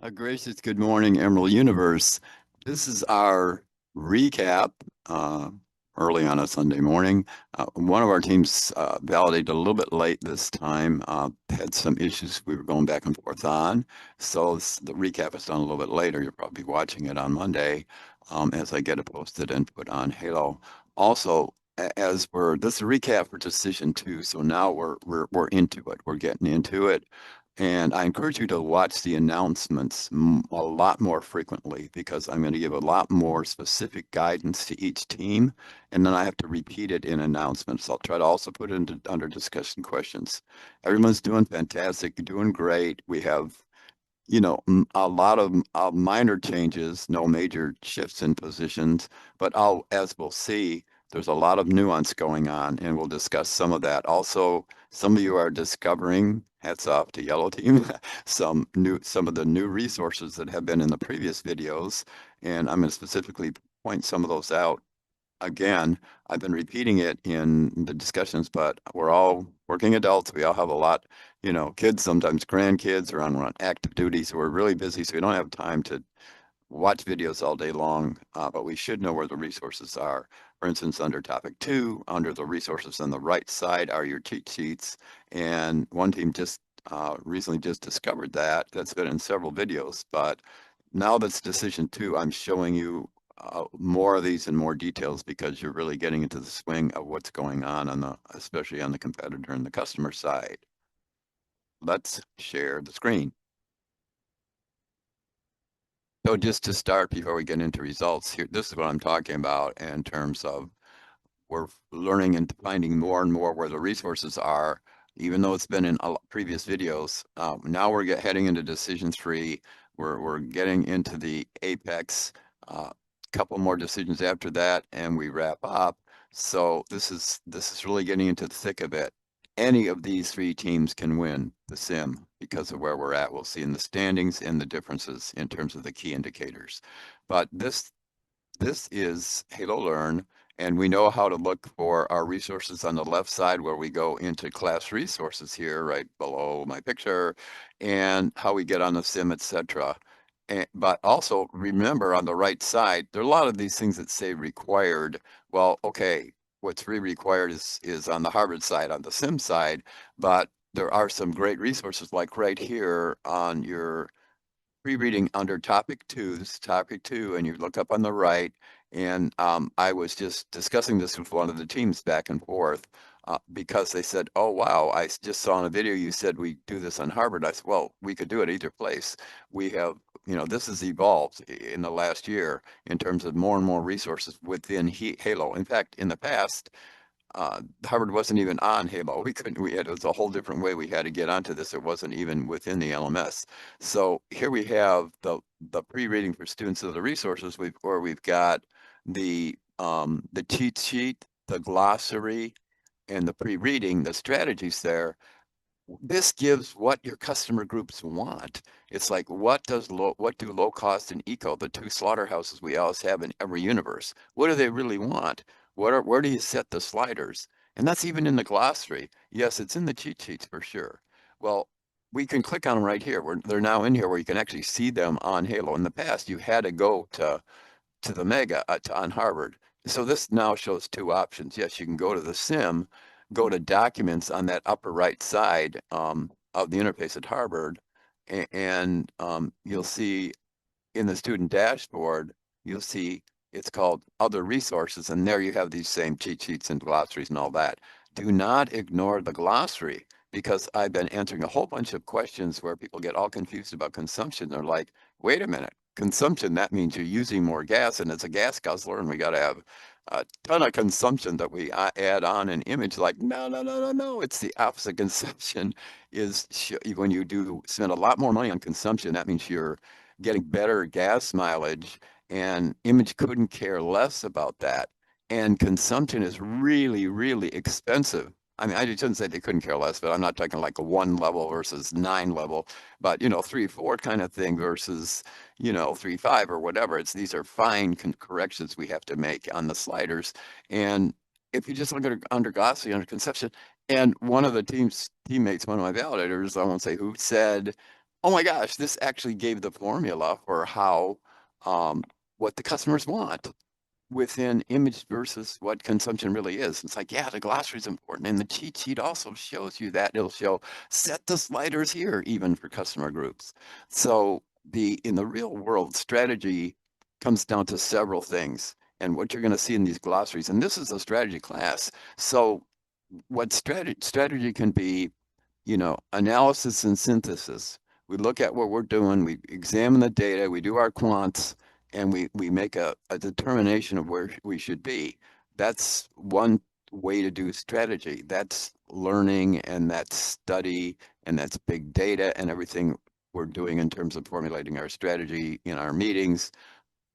A gracious good morning, Emerald Universe. This is our recap uh, early on a Sunday morning. One of our teams validated a little bit late this time, had some issues we were going back and forth on. So the recap is done a little bit later. You'll probably be watching it on Monday as I get it posted and put on Halo. Also, as this is a recap for Decision2, so now we're into it. We're getting into it. And I encourage you to watch the announcements a lot more frequently because I'm going to give a lot more specific guidance to each team, and then I have to repeat it in announcements. I'll try to also put it under discussion questions. Everyone's doing fantastic, doing great. We have, a lot of minor changes, no major shifts in positions, but as we'll see, there's a lot of nuance going on, and we'll discuss some of that. Also, some of you are discovering, hats off to Yellow Team, some of the new resources that have been in the previous videos, and I'm going to specifically point some of those out. Again, I've been repeating it in the discussions, but we're all working adults. We all have a lot, kids, sometimes grandkids are on active duty, so we're really busy, so we don't have time to watch videos all day long, but we should know where the resources are. For instance, under topic 2, under the resources on the right side are your cheat sheets. And one team just recently just discovered that. That's been in several videos, but now that's Decision2, I'm showing you more of these in more details because you're really getting into the swing of what's going on especially on the competitor and the customer side. Let's share the screen. So just to start, before we get into results here, this is what I'm talking about in terms of we're learning and finding more and more where the resources are, even though it's been in previous videos. Now we're heading into decision 3. We're getting into the apex, couple more decisions after that, and we wrap up. So this is really getting into the thick of it. Any of these 3 teams can win the sim because of where we're at. We'll see in the standings and the differences in terms of the key indicators. But this is Halo Learn, and we know how to look for our resources on the left side where we go into class resources here, right below my picture, and how we get on the sim, etc. But also remember on the right side, there are a lot of these things that say required. Well, okay, what's really required is on the Harvard side, on the sim side, but there are some great resources like right here on your pre-reading under topic 2. This is topic 2, and you look up on the right. And I was just discussing this with one of the teams back and forth because they said, "Oh wow, I just saw in a video you said we do this on Harvard." I said, "Well, we could do it either place. We have, this has evolved in the last year in terms of more and more resources within Halo. In fact, in the past, Harvard wasn't even on Halo. It was a whole different way we had to get onto this. It wasn't even within the LMS. So here we have the pre-reading for students of the resources, where we've got the cheat sheet, the glossary, and the pre-reading, the strategies there. This gives what your customer groups want. It's like, what do low cost and eco, the 2 slaughterhouses we always have in every universe, what do they really want? Where do you set the sliders? And that's even in the glossary. Yes, it's in the cheat sheets for sure. Well, we can click on them right here. They're now in here where you can actually see them on Halo. In the past, you had to go to the Mega on Harvard. So this now shows 2 options. Yes, you can go to the sim, go to documents on that upper right side of the interface at Harvard, and you'll see in the student dashboard, you'll see it's called other resources, and there you have these same cheat sheets and glossaries and all that. Do not ignore the glossary, because I've been answering a whole bunch of questions where people get all confused about consumption. They're like, wait a minute, consumption, that means you're using more gas, and it's a gas guzzler, and we got to have a ton of consumption that we add on an image. Like, no, no, no, no, no. It's the opposite. Consumption is when you do spend a lot more money on consumption, that means you're getting better gas mileage, and Image couldn't care less about that. And consumption is really, really expensive. I mean, I shouldn't say they couldn't care less, but I'm not talking like a 1 level versus 9 level, but 3, 4 kind of thing versus 3, 5 or whatever. These are fine corrections we have to make on the sliders. And if you just look at under glossary, under consumption, and one of the teammates, one of my validators, I won't say who, said, oh my gosh, this actually gave the formula for how what the customers want within image versus what consumption really is. It's like, yeah, the glossary is important. And the cheat sheet also shows you that. It'll show set the sliders here, even for customer groups. So in the real world, strategy comes down to several things. And what you're going to see in these glossaries, and this is a strategy class. So what strategy can be, analysis and synthesis. We look at what we're doing, we examine the data, we do our quants, and we make a determination of where we should be. That's one way to do strategy. That's learning and that's study and that's big data and everything we're doing in terms of formulating our strategy in our meetings.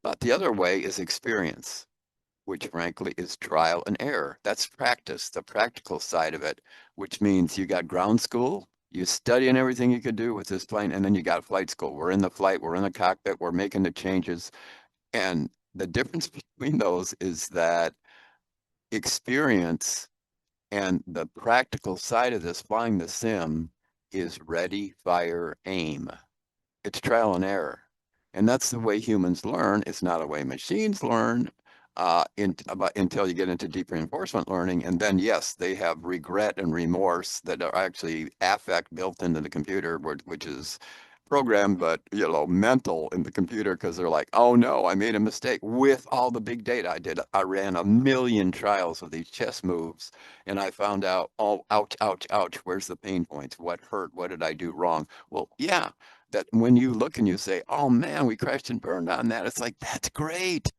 But the other way is experience, which frankly is trial and error. That's practice, the practical side of it, which means you got ground school, you studying everything you could do with this plane, and then you got flight school. We're in the flight, we're in the cockpit, we're making the changes. And the difference between those is that experience and the practical side of this, flying the sim, is ready, fire, aim. It's trial and error. And that's the way humans learn. It's not a way machines learn until you get into deep reinforcement learning. And then, yes, they have regret and remorse that are actually affect built into the computer, which is programmed, but mental in the computer because they're like, oh no, I made a mistake with all the big data I did. I ran a million trials of these chess moves and I found out, oh, ouch, ouch, ouch, where's the pain points? What hurt? What did I do wrong? Well, yeah, that when you look and you say, oh man, we crashed and burned on that, it's like, that's great.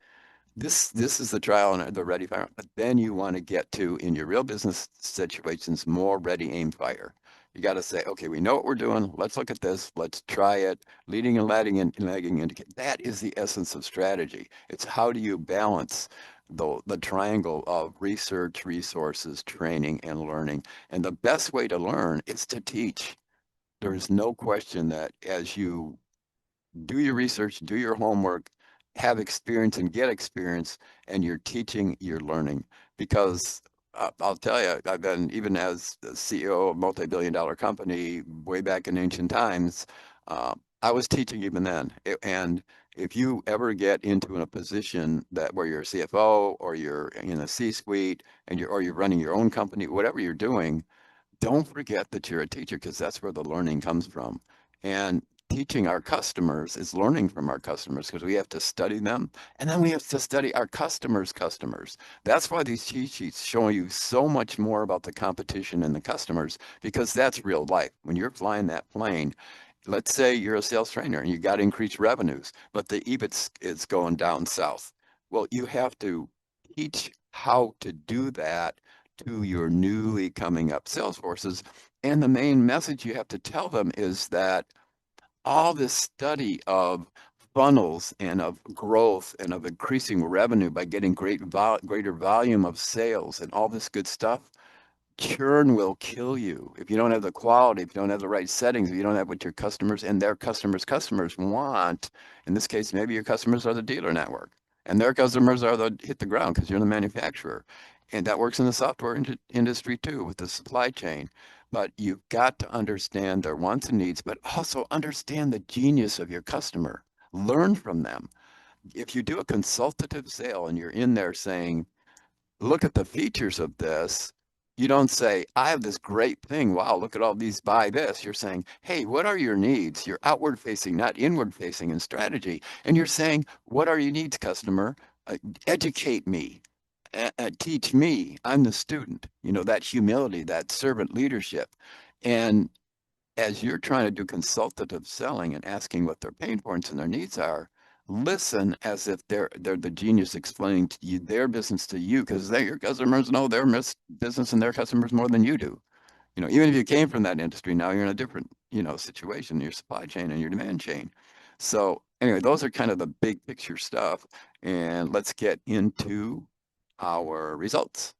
This is the trial and the ready fire. But then you want to get to, in your real business situations, more ready aim fire. You got to say, okay, we know what we're doing. Let's look at this. Let's try it. Leading and lagging indicate. That is the essence of strategy. It's how do you balance the triangle of research, resources, training, and learning. And the best way to learn is to teach. There is no question that as you do your research, do your homework, have experience and get experience, and you're teaching, you're learning. Because I'll tell you, I've been, even as the CEO of a multi-billion-dollar company way back in ancient times, I was teaching even then. And if you ever get into a position that where you're a CFO or you're in a C-suite and you're running your own company, whatever you're doing, don't forget that you're a teacher because that's where the learning comes from. And teaching our customers is learning from our customers because we have to study them and then we have to study our customers' customers. That's why these cheat sheets show you so much more about the competition and the customers because that's real life. When you're flying that plane, let's say you're a sales trainer and you got increased revenues, but the EBIT is going down south. Well, you have to teach how to do that to your newly coming up sales forces. And the main message you have to tell them is that all this study of funnels and of growth and of increasing revenue by getting greater volume of sales and all this good stuff, churn will kill you if you don't have the quality, if you don't have the right settings, if you don't have what your customers and their customers want. In this case, maybe your customers are the dealer network and their customers are the hit the ground because you're the manufacturer. And that works in the software industry too with the supply chain. But you've got to understand their wants and needs, but also understand the genius of your customer. Learn from them. If you do a consultative sale and you're in there saying, look at the features of this. You don't say, I have this great thing. Wow, look at all these, buy this. You're saying, hey, what are your needs? You're outward facing, not inward facing in strategy. And you're saying, what are your needs, customer? Educate me, teach me. I'm the student. That humility, that servant leadership. And as you're trying to do consultative selling and asking what their pain points and their needs are, listen as if they're the genius explaining to you their business to you because your customers know their business and their customers more than you do. Even if you came from that industry, now you're in a different, situation, your supply chain and your demand chain. So anyway, those are kind of the big picture stuff. And let's get into our results.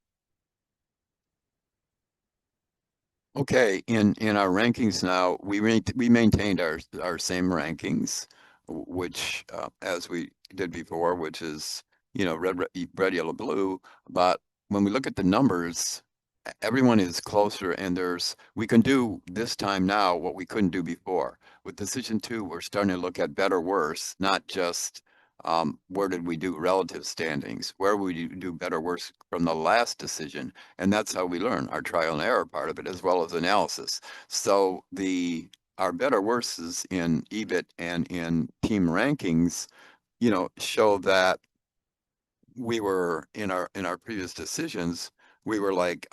Okay, in our rankings now, we maintained our same rankings, which as we did before, which is red, yellow, blue. But when we look at the numbers, everyone is closer, and we can do this time now what we couldn't do before, with Decision2, we're starting to look at better, worse, not just where did we do relative standings, where would you do better, worse from the last decision, and that's how we learn our trial and error part of it as well as analysis. So our better, worses in EBIT and in team rankings, show that we were in our previous decisions, we were like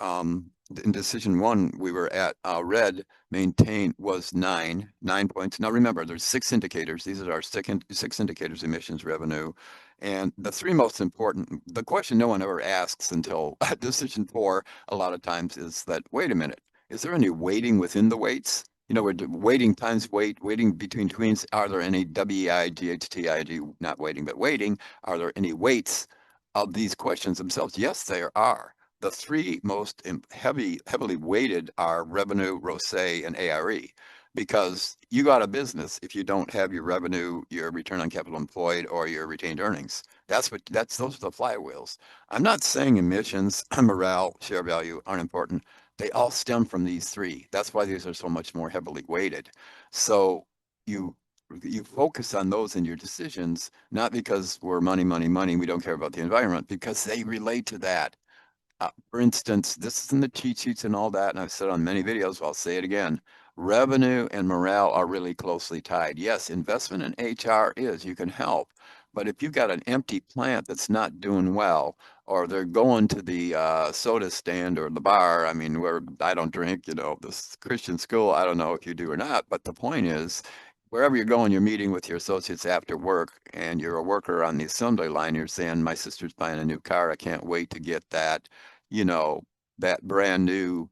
in decision 1 we were at red maintain was 9 points. Now remember, there's 6 indicators. These are our six indicators: emissions, revenue, and the 3 most important. The question no one ever asks until decision 4 a lot of times is that, wait a minute, is there any weighting within the weights? We're weighting times weighting between tweens. Are there any WEI, GHTIG, not weighting, but weighting? Are there any weights of these questions themselves? Yes, there are. The 3 most heavily weighted are revenue, ROCE, and ARE, because you got a business if you don't have your revenue, your return on capital employed, or your retained earnings. Those are the flywheels. I'm not saying emissions, morale, share value aren't important. They all stem from these 3. That's why these are so much more heavily weighted. So you focus on those in your decisions, not because we're money, we don't care about the environment, because they relate to that. For instance, this is in the cheat sheets and all that, and I've said on many videos, I'll say it again. Revenue and morale are really closely tied. Yes, investment in HR you can help, but if you've got an empty plant that's not doing well, or they're going to the soda stand or the bar, I mean, where I don't drink, this Christian school, I don't know if you do or not, but the point is, wherever you're going, you're meeting with your associates after work, and you're a worker on the assembly line, you're saying, my sister's buying a new car, I can't wait to get that, that brand new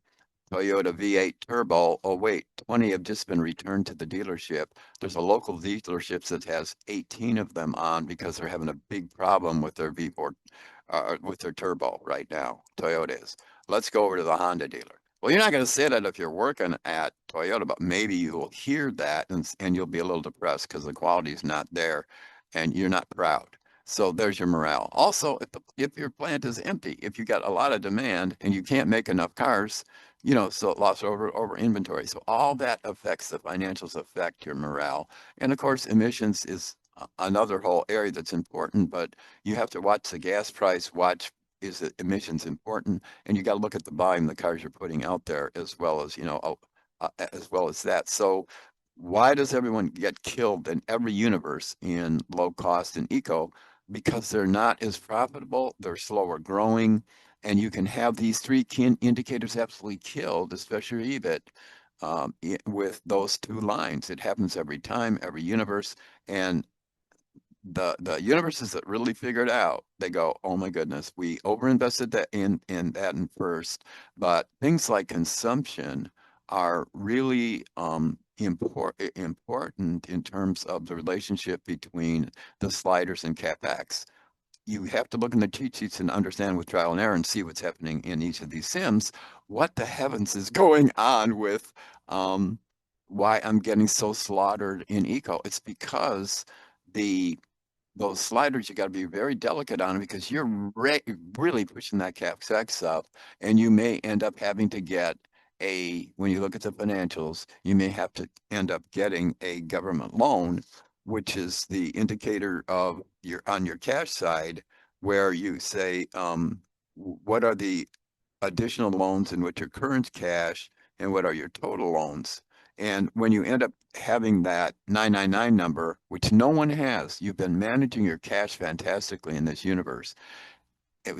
Toyota V8 Turbo. Oh, wait, 20 have just been returned to the dealership. There's a local dealership that has 18 of them on because they're having a big problem with their V4, with their turbo right now. Toyota is. Let's go over to the Honda dealer. Well, you're not going to say that if you're working at Toyota, but maybe you'll hear that and you'll be a little depressed because the quality is not there and you're not proud. So there's your morale. Also, if your plant is empty, if you got a lot of demand and you can't make enough cars, so loss over inventory. So all that affects the financials, affect your morale. And of course, emissions is another whole area that's important, but you have to watch the gas price, watch, is the emissions important? And you got to look at the volume the cars you're putting out there, as well as, as well as that. So why does everyone get killed in every universe in low cost and eco? Because they're not as profitable, they're slower growing, and you can have these 3 key indicators absolutely killed, especially EBIT, with those 2 lines. It happens every time, every universe, and the universes that really figured out, they go, oh my goodness, we overinvested that in first, but things like consumption are really important in terms of the relationship between the sliders and capex. You have to look in the cheat sheets and understand with trial and error and see what's happening in each of these sims. What the heavens is going on with why I'm getting so slaughtered in eco? It's because those sliders, you got to be very delicate on because you're really pushing that capex up, and you may end up having to get when you look at the financials, you may have to end up getting a government loan, which is the indicator of on your cash side, where you say, what are the additional loans in which your current cash and what are your total loans? And when you end up having that 999 number, which no one has, you've been managing your cash fantastically in this universe.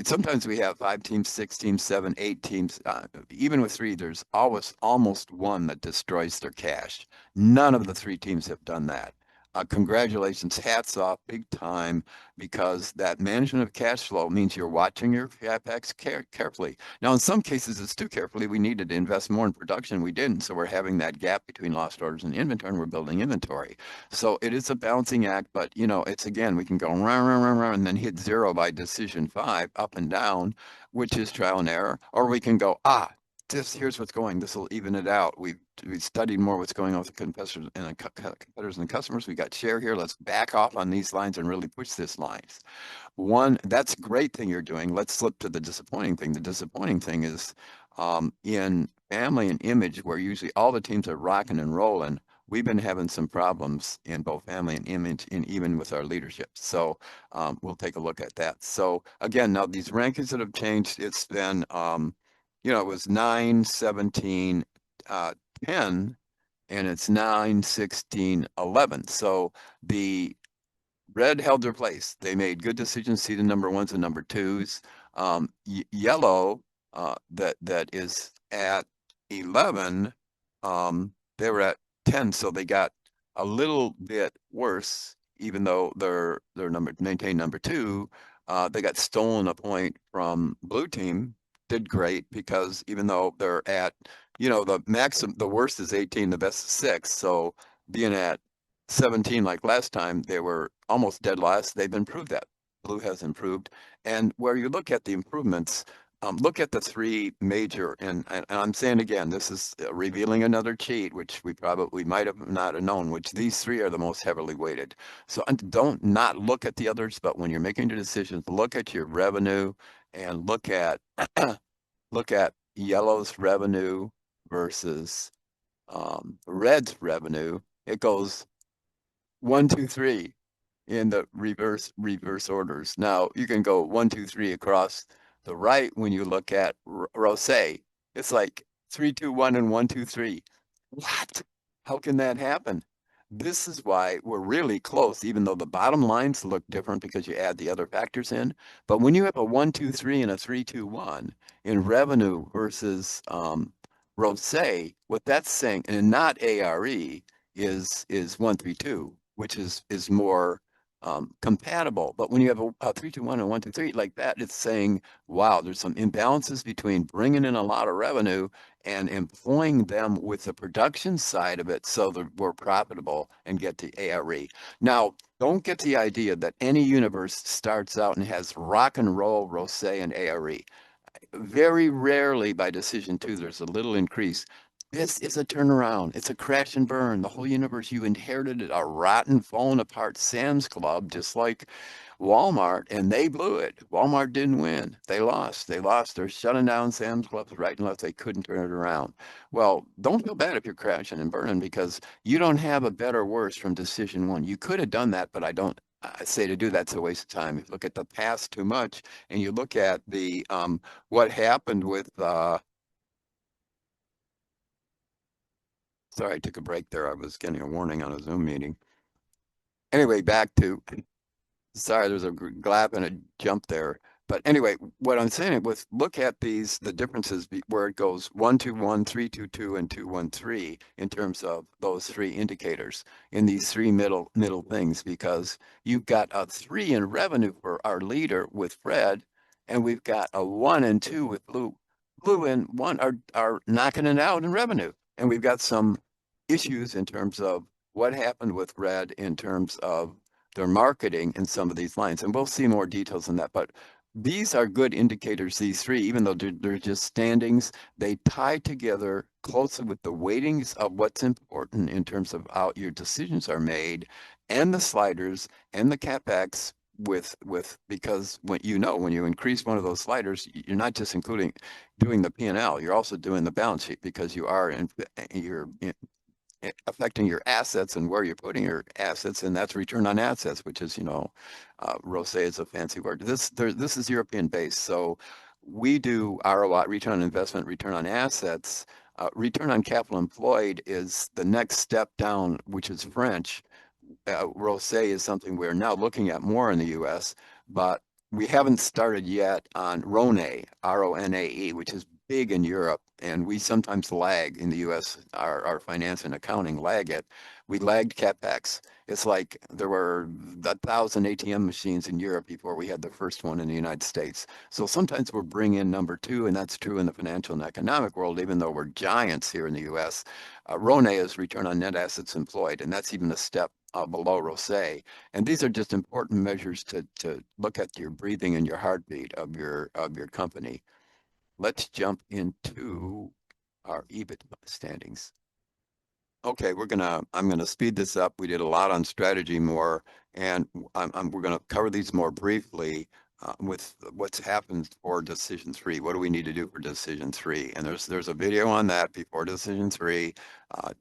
Sometimes we have 5 teams, 6 teams, 7, 8 teams. Even with 3, there's always almost one that destroys their cash. None of the 3 teams have done that. Congratulations, hats off, big time, because that management of cash flow means you're watching your capex carefully. Now, in some cases, it's too carefully. We needed to invest more in production. We didn't, so we're having that gap between lost orders and inventory, and we're building inventory. So it is a balancing act, but, it's, again, we can go and then hit 0 by decision 5, up and down, which is trial and error, or we can go, here's what's going. This will even it out. We've studied more what's going on with the competitors and customers. We got share here. Let's back off on these lines and really push this lines. That's a great thing you're doing. Let's flip to the disappointing thing. The disappointing thing is in family and image, where usually all the teams are rocking and rolling. we've been having some problems in both family and image and even with our leadership. So we'll take a look at that. So again, now these rankings that have changed, it's been, it was 9, 17, 10, and it's 9, 16, 11. So the red held their place. They made good decisions, see the number ones and number twos. Yellow, that is at 11, they were at 10, so they got a little bit worse, even though they're maintained number two. They got stolen a point from blue team. Did great because even though they're at, the worst is 18, the best is 6. So being at 17 like last time, they were almost dead last. They've improved that. Blue has improved. And where you look at the improvements, look at the three major, and I'm saying again, this is revealing another cheat, which we might have not have known, which these three are the most heavily weighted. So don't not look at the others, but when you're making your decisions, look at your revenue and look at look at yellow's revenue versus red's revenue. It goes 1, 2, 3 in the reverse orders. Now you can go 1, 2, 3 across the right when you look at Rosé. It's like 3, 2, 1 and 1, 2, 3. What? How can that happen? This is why we're really close, even though the bottom lines look different because you add the other factors in. But when you have a 1, 2, 3 and a 3, 2, 1 in revenue versus Rosé, what that's saying, and not ARE, is 1, 3, 2, which is more compatible. But when you have a 3, 2, 1 and 1, 2, 3 like that, it's saying, wow, there's some imbalances between bringing in a lot of revenue and employing them with the production side of it so that we're profitable and get to ARE. Now, don't get the idea that any universe starts out and has rock and roll, Rosé, and ARE. Very rarely by Decision2, there's a little increase. This is a turnaround. It's a crash and burn. The whole universe, you inherited a rotten, fallen apart Sam's Club, just like Walmart, and they blew it. Walmart didn't win. They lost. They're shutting down Sam's Clubs right and left. They couldn't turn it around. Well, don't feel bad if you're crashing and burning because you don't have a better worse from Decision1. You could have done that, but I don't. I say to do that's a waste of time. If you look at the past too much and you look at the what happened with sorry, I took a break there. I was getting a warning on a Zoom meeting. Anyway, back to sorry, there's a glap and a jump there. But anyway, what I'm saying was look at the differences where it goes 1, 2, 1, 3, 2, 2, and 2, 1, 3 in terms of those three indicators in these three middle things, because you've got a 3 in revenue for our leader with red, and we've got a 1 and 2 with blue. Blue and 1 are knocking it out in revenue. And we've got some issues in terms of what happened with red in terms of their marketing in some of these lines. And we'll see more details on that. But these are good indicators, these three, even though they're just standings, they tie together closely with the weightings of what's important in terms of how your decisions are made and the sliders and the CapEx because when you increase one of those sliders, you're not just doing the P&L, you're also doing the balance sheet because you're affecting your assets and where you're putting your assets, and that's return on assets, which is, Rosé is a fancy word. This is European based, so we do ROI, return on investment, return on assets. Return on capital employed is the next step down, which is French. Rosé is something we're now looking at more in the U.S., but we haven't started yet on RONAE, RONAE, which is big in Europe, and we sometimes lag in the U.S. Our finance and accounting lag it. We lagged CapEx. It's like there were 1,000 ATM machines in Europe before we had the first one in the United States. So sometimes we're bringing in number two, and that's true in the financial and economic world, even though we're giants here in the U.S. RONAE is return on net assets employed, and that's even a step below Rosé. And these are just important measures to look at your breathing and your heartbeat of your company. Let's jump into our EBIT standings. Okay, I'm gonna speed this up. We did a lot on strategy more, and we're gonna cover these more briefly. with what's happened for decision 3. What do we need to do for decision 3? And there's a video on that before decision 3,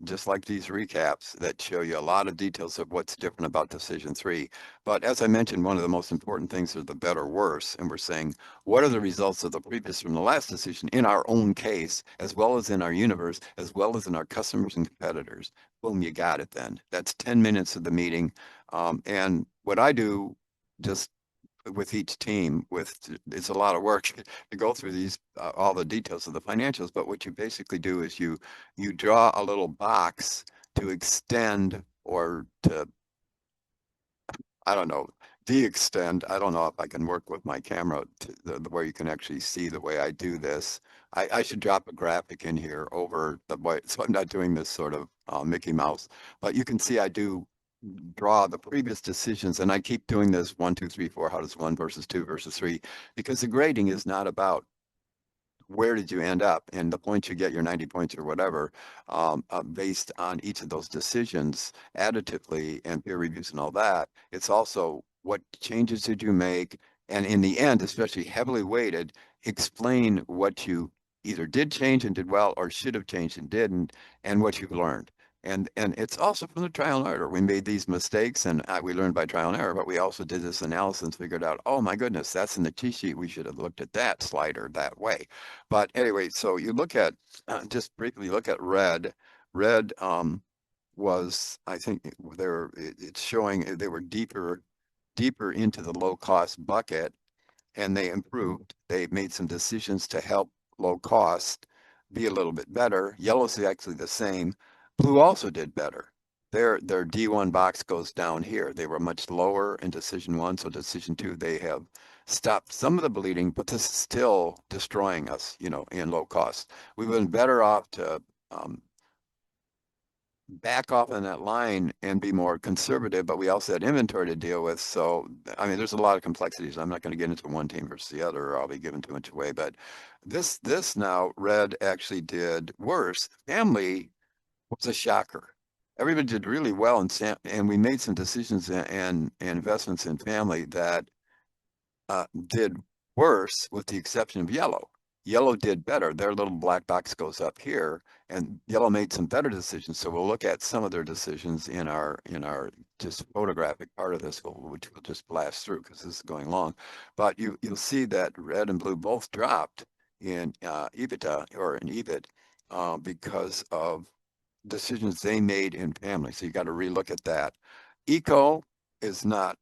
just like these recaps that show you a lot of details of what's different about decision 3. But as I mentioned, one of the most important things is the better, worse. And we're saying, what are the results of the previous from the last decision in our own case, as well as in our universe, as well as in our customers and competitors? Boom, you got it then. That's 10 minutes of the meeting. And what I do just with each team, it's a lot of work to go through these all the details of the financials, but what you basically do is you draw a little box to extend or to, I don't know, de-extend. I don't know if I can work with my camera to where you can actually see the way I do this. I should drop a graphic in here over the way, so I'm not doing this sort of Mickey Mouse, but you can see I do draw the previous decisions, and I keep doing this 1, 2, 3, 4. How does 1 versus 2 versus 3? Because the grading is not about where did you end up and the points you get, your 90 points or whatever, based on each of those decisions additively and peer reviews and all that. It's also what changes did you make, and in the end, especially heavily weighted, explain what you either did change and did well or should have changed and didn't, and what you've learned. And it's also from the trial and error. We made these mistakes and we learned by trial and error, but we also did this analysis and figured out, oh my goodness, that's in the cheat sheet. We should have looked at that slider that way. But anyway, so you look at, just briefly look at red. Red was, I think it's showing they were deeper into the low cost bucket, and they improved. They made some decisions to help low cost be a little bit better. Yellow's actually the same. Blue also did better. Their D1 box goes down here. They were much lower in decision 1, so decision 2, they have stopped some of the bleeding, but this is still destroying us, in low cost. We've been better off to back off on that line and be more conservative, but we also had inventory to deal with. So, I mean, there's a lot of complexities. I'm not going to get into one team versus the other, or I'll be giving too much away. But this now, red actually did worse. Family was a shocker. Everybody did really well, and we made some decisions and investments in family that did worse, with the exception of yellow. Yellow did better. Their little black box goes up here, and yellow made some better decisions. So we'll look at some of their decisions in our just photographic part of this, which we'll just blast through because this is going long. But you'll see that red and blue both dropped in EBITDA or in EBIT because of decisions they made in family. So you got to relook at that. Eco is not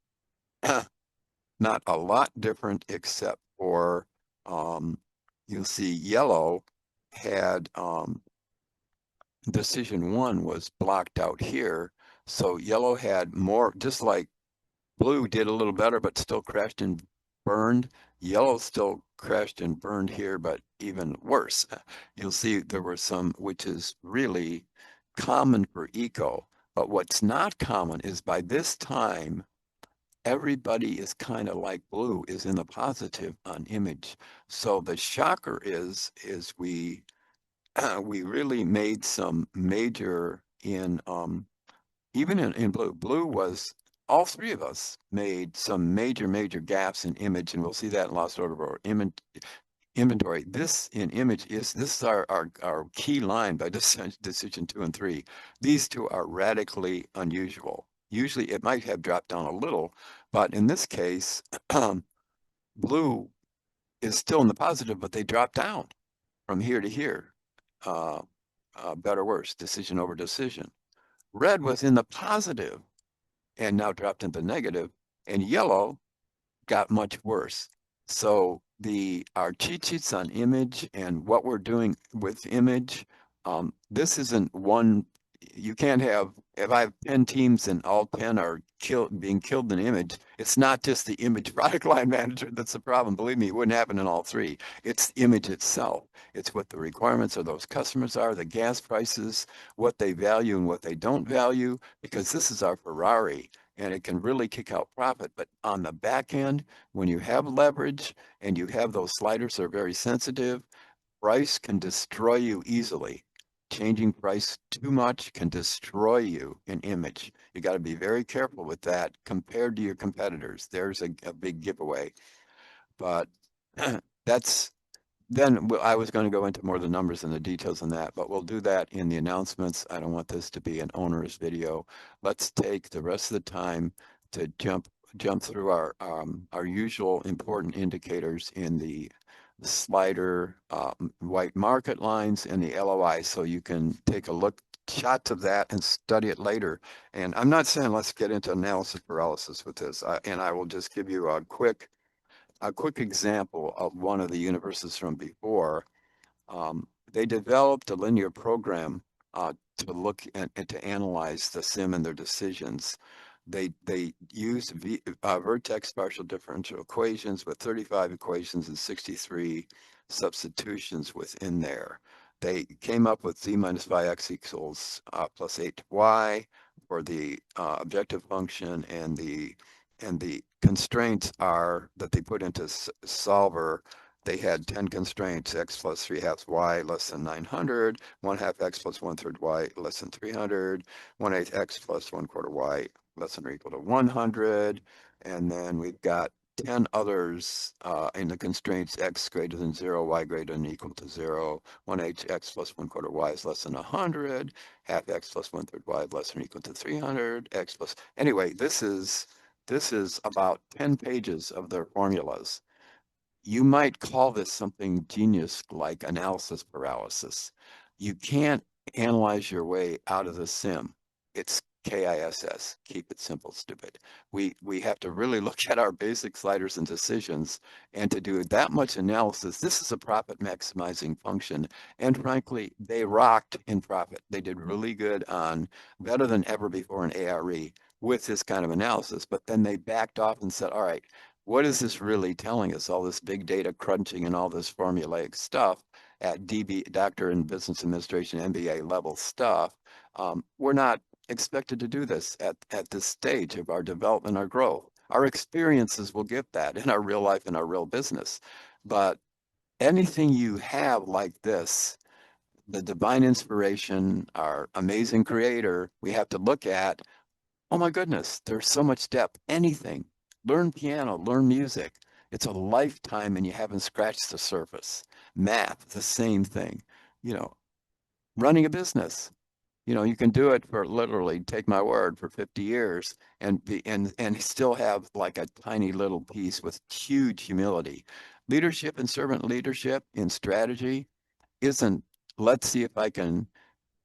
not a lot different, except for you'll see yellow had decision 1 was blocked out here. So yellow had more, just like blue did a little better, but still crashed and burned. Yellow still crashed and burned here, but even worse. You'll see there were some, which is really common for eco. But what's not common is by this time, everybody is kind of like blue, is in the positive on image. So the shocker is we we really made some major in even in blue. Blue was, all three of us made some major gaps in image, and we'll see that in lost order or inventory. This in image this is our key line by decision 2 and 3. These two are radically unusual. Usually it might have dropped down a little, but in this case, blue is still in the positive, but they drop down from here to here. Better, worse, decision over decision. Red was in the positive and now dropped into negative, and yellow got much worse. So our cheat sheets on image and what we're doing with image, this isn't one. You can't have, if I have 10 teams and all 10 are being killed in image, it's not just the image product line manager that's the problem. Believe me, it wouldn't happen in all 3. It's the image itself. It's what the requirements of those customers are, the gas prices, what they value and what they don't value, because this is our Ferrari and it can really kick out profit. But on the back end, when you have leverage and you have those sliders that are very sensitive, price can destroy you easily. Changing price too much can destroy you in image. You got to be very careful with that compared to your competitors. There's a big giveaway. but that's then I was going to go into more of the numbers and the details on that, but we'll do that in the announcements. I don't want this to be an onerous video. Let's take the rest of the time to jump through our usual important indicators in the slider, white market lines, and the LOI, so you can take a look shots of that and study it later. And I'm not saying let's get into analysis paralysis with this, and I will just give you a quick example of one of the universes from before. They developed a linear program to look and to analyze the sim and their decisions. They used vertex partial differential equations with 35 equations and 63 substitutions within there. They came up with z minus phi x equals plus 8y for the objective function, and the constraints are that they put into solver. They had 10 constraints: x plus 3/2 y less than 900, 1/2 x plus 1/3 y less than 300, 1/8 x plus 1/4 y less than or equal to 100. And then we've got 10 others in the constraints: x greater than 0, y greater than or equal to 0, 1/8 x plus 1/4 y is less than 100, half x plus 1/3 y less than or equal to 300, x plus. Anyway, this is about 10 pages of their formulas. You might call this something genius like analysis paralysis. You can't analyze your way out of the sim. It's KISS, keep it simple, stupid. We have to really look at our basic sliders and decisions, and to do that much analysis. This is a profit maximizing function, and frankly, they rocked in profit. They did really good on, better than ever before in ARE with this kind of analysis, but then they backed off and said, all right, what is this really telling us? All this big data crunching and all this formulaic stuff at DB, Doctor in Business Administration, MBA level stuff. We're not expected to do this at this stage of our development, our growth. Our experiences will give that in our real life and our real business. But anything you have like this, the divine inspiration, our amazing creator, we have to look at, oh my goodness, there's so much depth. Anything. Learn piano, learn music. It's a lifetime and you haven't scratched the surface. Math, the same thing. You know, running a business. You know, you can do it for literally, take my word, for 50 years and still have like a tiny little piece with huge humility. Leadership and servant leadership in strategy isn't, let's see if I can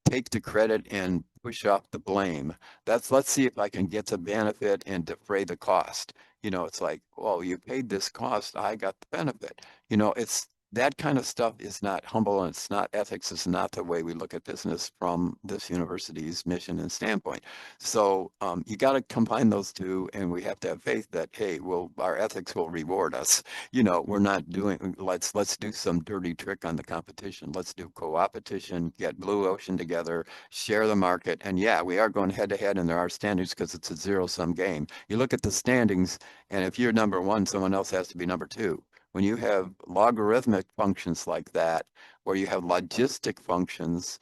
take the credit and push off the blame. That's, let's see if I can get the benefit and defray the cost. You know, it's like, well, you paid this cost, I got the benefit. You know, it's that kind of stuff is not humble, and it's not ethics. It's not the way we look at business from this university's mission and standpoint. So you got to combine those two, and we have to have faith that, hey, well, our ethics will reward us. You know, we're not doing, let's do some dirty trick on the competition. Let's do co-opetition, get blue ocean together, share the market. And yeah, we are going head to head, and there are standards because it's a zero-sum game. You look at the standings, and if you're number one, someone else has to be number two. When you have logarithmic functions like that, where you have logistic functions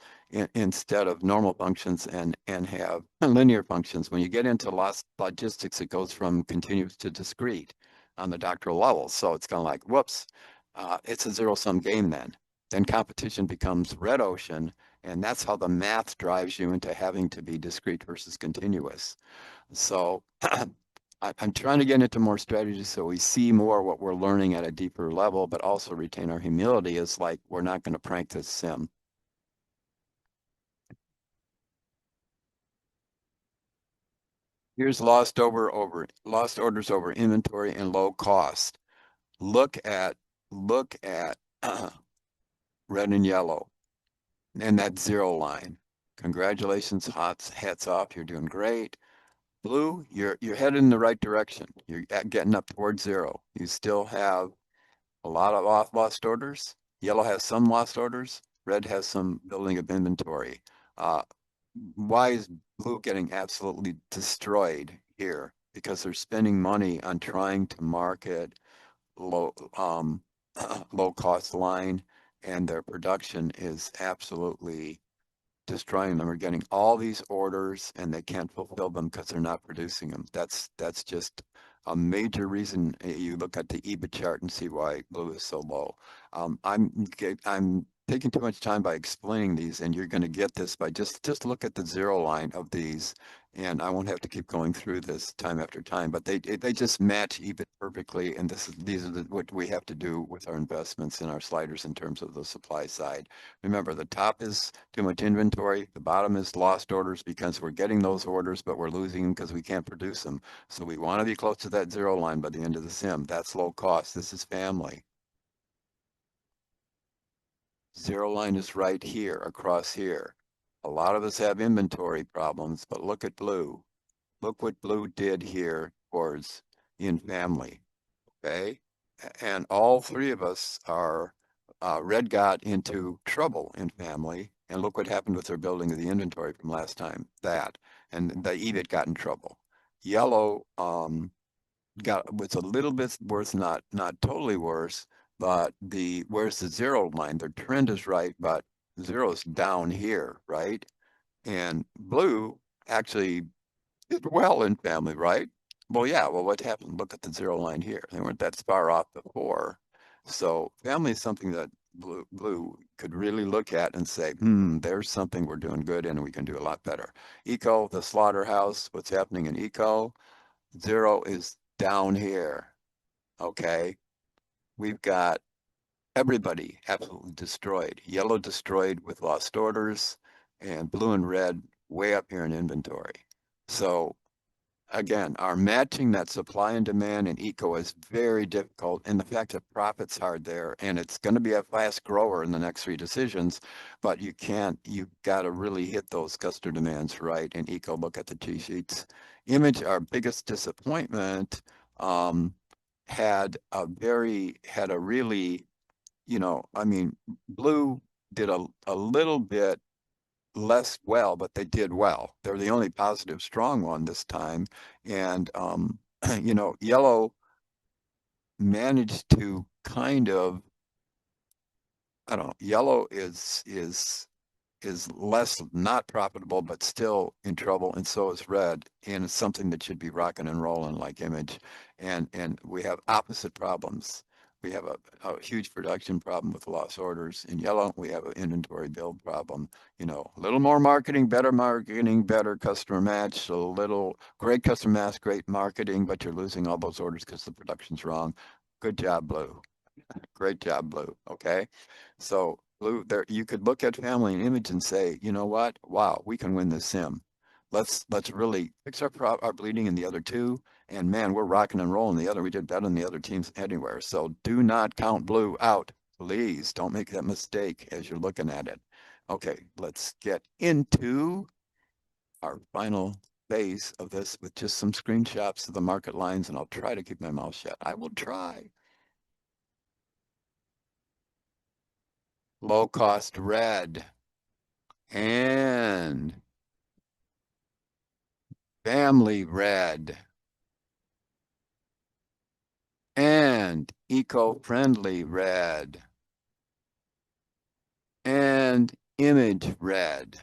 instead of normal functions, and have linear functions, when you get into logistics, it goes from continuous to discrete on the doctoral level. So it's kind of like, whoops, it's a zero-sum game then. Then competition becomes red ocean, and that's how the math drives you into having to be discrete versus continuous. So I'm trying to get into more strategies so we see more what we're learning at a deeper level, but also retain our humility. Is like, we're not going to prank this sim. Here's lost orders over inventory and low cost. Look at red and yellow and that zero line. Congratulations, hats off, you're doing great. Blue, you're headed in the right direction. You're getting up towards zero. You still have a lot of lost orders. Yellow has some lost orders. Red has some building of inventory. Why is blue getting absolutely destroyed here? Because they're spending money on trying to market low low cost line, and their production is absolutely destroying them. Are getting all these orders and they can't fulfill them because they're not producing them. That's just a major reason. You look at the EBIT chart and see why blue is so low. I'm taking too much time by explaining these, and you're going to get this by just look at the zero line of these, and I won't have to keep going through this time after time. But they just match EBIT perfectly, and these are what we have to do with our investments in our sliders in terms of the supply side. Remember, the top is too much inventory, the bottom is lost orders because we're getting those orders, but we're losing them because we can't produce them. So we want to be close to that zero line by the end of the sim. That's low cost. This is family. Zero line is right here, across here. A lot of us have inventory problems, but look at blue. Look what blue did here towards in family, okay? And all three of us are, red got into trouble in family, and look what happened with their building of the inventory from last time, that. And the EBIT got in trouble. Yellow, was a little bit worse, not totally worse, but where's the zero line? Their trend is right, but zero's down here, right? And blue actually did well in family, right? Well, yeah, well, what happened? Look at the zero line here. They weren't that far off before. So family is something that blue could really look at and say, there's something we're doing good and we can do a lot better. Eco, the slaughterhouse, what's happening in eco? Zero is down here, okay? We've got everybody absolutely destroyed. Yellow destroyed with lost orders, and blue and red way up here in inventory. So again, our matching that supply and demand in eco is very difficult, and the fact that profit's hard there, and it's going to be a fast grower in the next three decisions, but you've got to really hit those customer demands right in eco. Look at the cheat sheets. Image, our biggest disappointment, had a really, I mean, blue did a little bit less well, but they did well. They're the only positive strong one this time. And, yellow managed to kind of, I don't know, yellow is less not profitable, but still in trouble, and so is red, and it's something that should be rocking and rolling like image. And we have opposite problems. We have a huge production problem with lost orders. In yellow, we have an inventory build problem. A little more marketing, better customer match, a little great customer match, great marketing, but you're losing all those orders because the production's wrong. Good job, blue. Great job, blue. Okay. So blue, there you could look at family and image and say, you know what? Wow, we can win this sim. Let's really fix our bleeding in the other two. And man, we're rocking and rolling the other. We did better than the other teams anywhere. So do not count blue out. Please don't make that mistake as you're looking at it. Okay, let's get into our final phase of this with just some screenshots of the market lines, and I'll try to keep my mouth shut. I will try. Low cost red and family red and eco-friendly red and image red.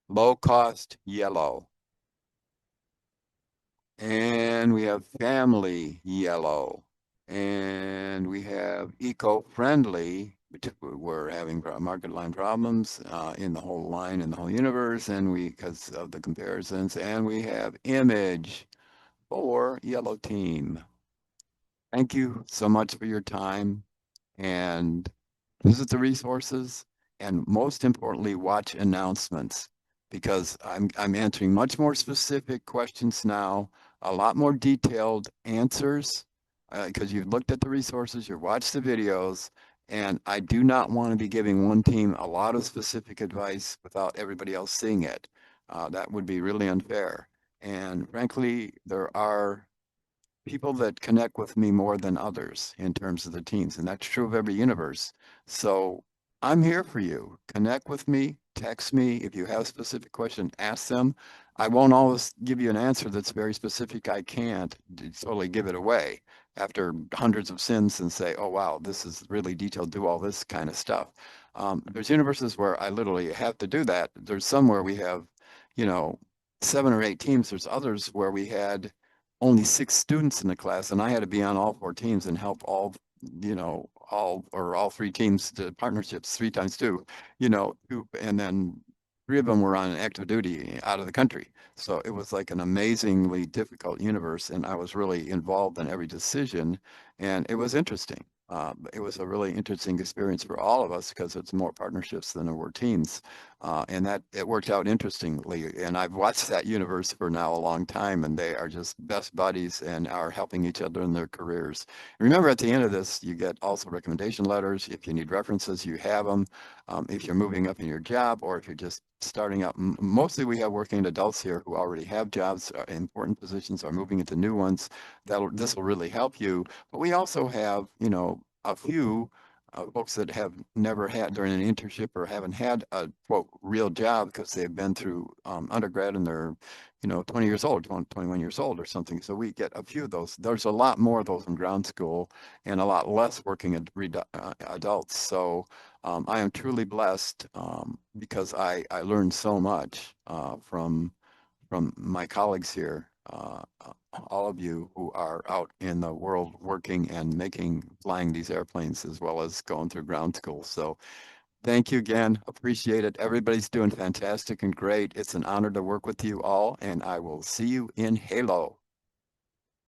Low cost yellow. And we have family yellow. And we have eco-friendly, which we're having market line problems in the whole line, in the whole universe, and because of the comparisons. And we have image for yellow team. Thank you so much for your time, and visit the resources, and most importantly, watch announcements, because I'm answering much more specific questions now, a lot more detailed answers, because you've looked at the resources, you've watched the videos, and I do not want to be giving one team a lot of specific advice without everybody else seeing it. That would be really unfair. And frankly, there are people that connect with me more than others in terms of the teams, and that's true of every universe. So I'm here for you. Connect with me, text me. If you have a specific question, ask them. I won't always give you an answer that's very specific. I can't totally give it away after hundreds of sins and say, oh, wow, this is really detailed, do all this kind of stuff. There's universes where I literally have to do that. There's some where we have, you know, 7 or 8 teams. There's others where we had only 6 students in the class, and I had to be on all 4 teams and help all, all 3 teams to partnerships 3 times 2, and then 3 of them were on active duty out of the country. So it was like an amazingly difficult universe, and I was really involved in every decision, and it was interesting. It was a really interesting experience for all of us because it's more partnerships than there were teams. And that it worked out interestingly. And I've watched that universe for now a long time, and they are just best buddies and are helping each other in their careers. Remember, at the end of this, you get also recommendation letters. If you need references, you have them. If you're moving up in your job or if you're just starting out, mostly we have working adults here who already have jobs, important positions, are moving into new ones. This will really help you. But we also have, a few folks that have never had during an internship or haven't had a quote real job because they've been through undergrad and they're 20 years old, 21 years old or something. So we get a few of those. There's a lot more of those in ground school and a lot less working adults. So I am truly blessed because I learned so much from my colleagues here, all of you who are out in the world working and flying these airplanes as well as going through ground school. So thank you again. Appreciate it. Everybody's doing fantastic and great. It's an honor to work with you all, and I will see you in Halo.